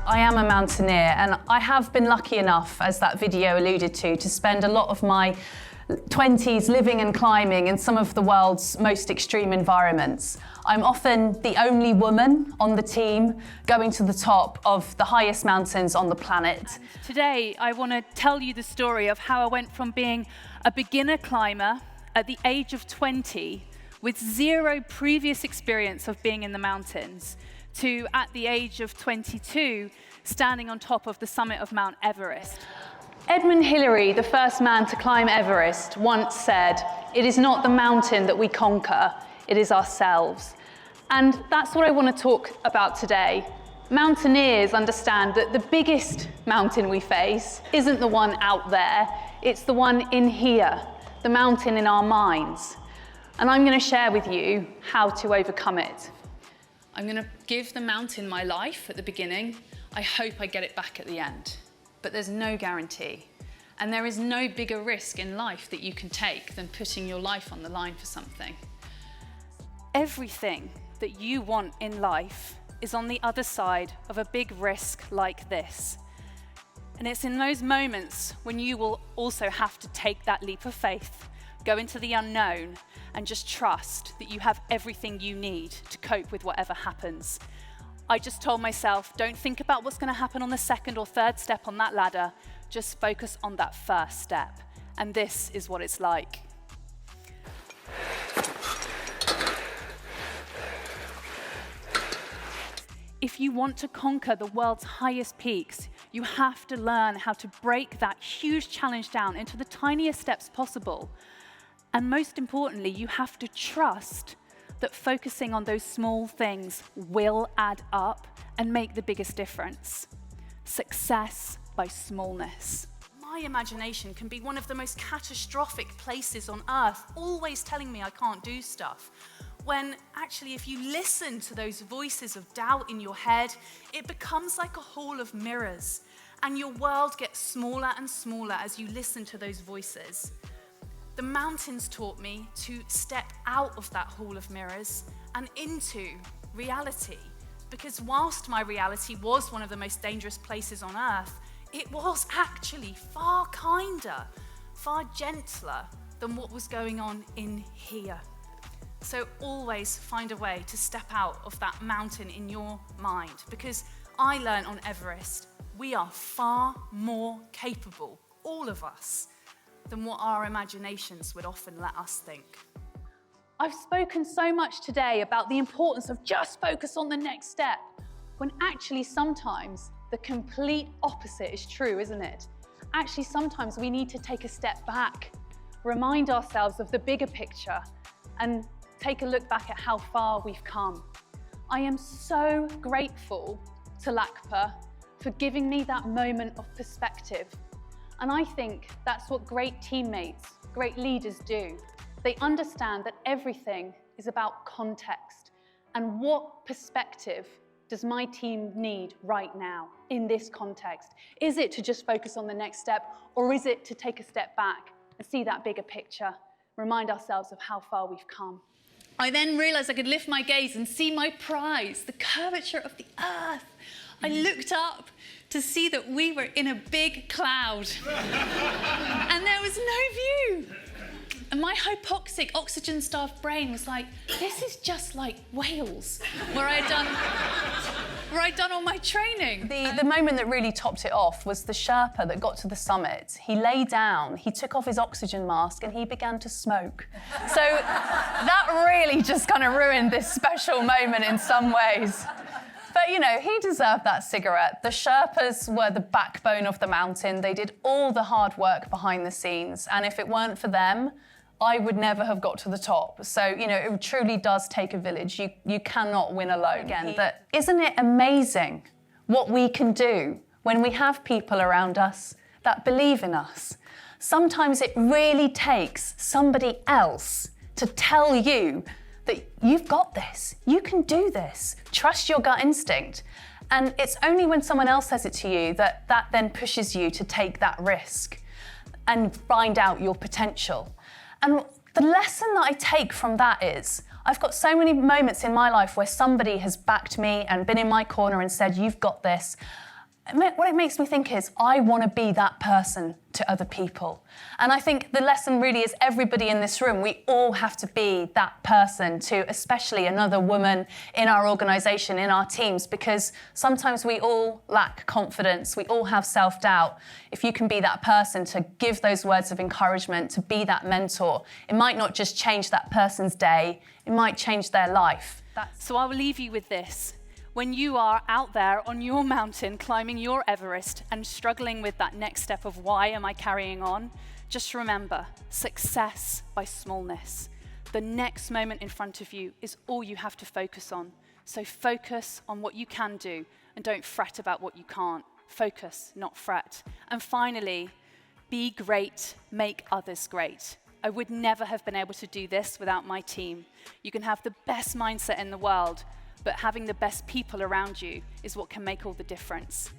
I am a mountaineer, and I have been lucky enough, as that video alluded to spend a lot of my 20s living and climbing in some of the world's most extreme environments. I'm often the only woman on the team going to the top of the highest mountains on the planet. And today, I want to tell you the story of how I went from being a beginner climber at the age of 20 with zero previous experience of being in the mountains to, at the age of 22, standing on top of the summit of Mount Everest. Edmund Hillary, the first man to climb Everest, once said, "It is not the mountain that we conquer, it is ourselves." And that's what I want to talk about today. Mountaineers understand that the biggest mountain we face isn't the one out there, it's the one in here, the mountain in our minds. And I'm going to share with you how to overcome it. I'm going to give the mountain my life at the beginning. I hope I get it back at the end. But there's no guarantee. And there is no bigger risk in life that you can take than putting your life on the line for something. Everything that you want in life is on the other side of a big risk like this. And it's in those moments when you will also have to take that leap of faith, go into the unknown, and just trust that you have everything you need to cope with whatever happens. I just told myself, don't think about what's going to happen on the second or third step on that ladder, just focus on that first step. And this is what it's like. If you want to conquer the world's highest peaks, you have to learn how to break that huge challenge down into the tiniest steps possible. And most importantly, you have to trust that focusing on those small things will add up and make the biggest difference. Success by smallness. My imagination can be one of the most catastrophic places on earth, always telling me I can't do stuff. When actually, if you listen to those voices of doubt in your head, it becomes like a hall of mirrors, and your world gets smaller and smaller as you listen to those voices. The mountains taught me to step out of that hall of mirrors and into reality. Because whilst my reality was one of the most dangerous places on earth, it was actually far kinder, far gentler than what was going on in here. So always find a way to step out of that mountain in your mind. Because I learned on Everest, we are far more capable, all of us, than what our imaginations would often let us think. I've spoken so much today about the importance of just focus on the next step, when actually sometimes the complete opposite is true, isn't it? Actually, sometimes we need to take a step back, remind ourselves of the bigger picture, and take a look back at how far we've come. I am so grateful to Lakpa for giving me that moment of perspective. And I think that's what great teammates, great leaders do. They understand that everything is about context and what perspective does my team need right now in this context? Is it to just focus on the next step, or is it to take a step back and see that bigger picture, remind ourselves of how far we've come? I then realized I could lift my gaze and see my prize, the curvature of the earth. I looked up to see that we were in a big cloud and there was no view. And my hypoxic, oxygen-starved brain was like, this is just like Wales, where I'd done all my training. The moment that really topped it off was the Sherpa that got to the summit. He lay down, he took off his oxygen mask, and he began to smoke. So that really just kind of ruined this special moment in some ways. But, you know, he deserved that cigarette. The Sherpas were the backbone of the mountain. They did all the hard work behind the scenes. And if it weren't for them, I would never have got to the top. So, you know, it truly does take a village. You cannot win alone. Again, but isn't it amazing what we can do when we have people around us that believe in us? Sometimes it really takes somebody else to tell you that you've got this, you can do this, trust your gut instinct. And it's only when someone else says it to you that then pushes you to take that risk and find out your potential. And the lesson that I take from that is, I've got so many moments in my life where somebody has backed me and been in my corner and said, you've got this. what it makes me think is, I want to be that person to other people. And I think the lesson really is everybody in this room, we all have to be that person to especially another woman in our organisation, in our teams, because sometimes we all lack confidence, we all have self-doubt. If you can be that person to give those words of encouragement, to be that mentor, it might not just change that person's day, it might change their life. So I will leave you with this. When you are out there on your mountain, climbing your Everest and struggling with that next step of why am I carrying on, just remember, success by smallness. The next moment in front of you is all you have to focus on. So focus on what you can do and don't fret about what you can't. Focus, not fret. And finally, be great, make others great. I would never have been able to do this without my team. You can have the best mindset in the world, but having the best people around you is what can make all the difference.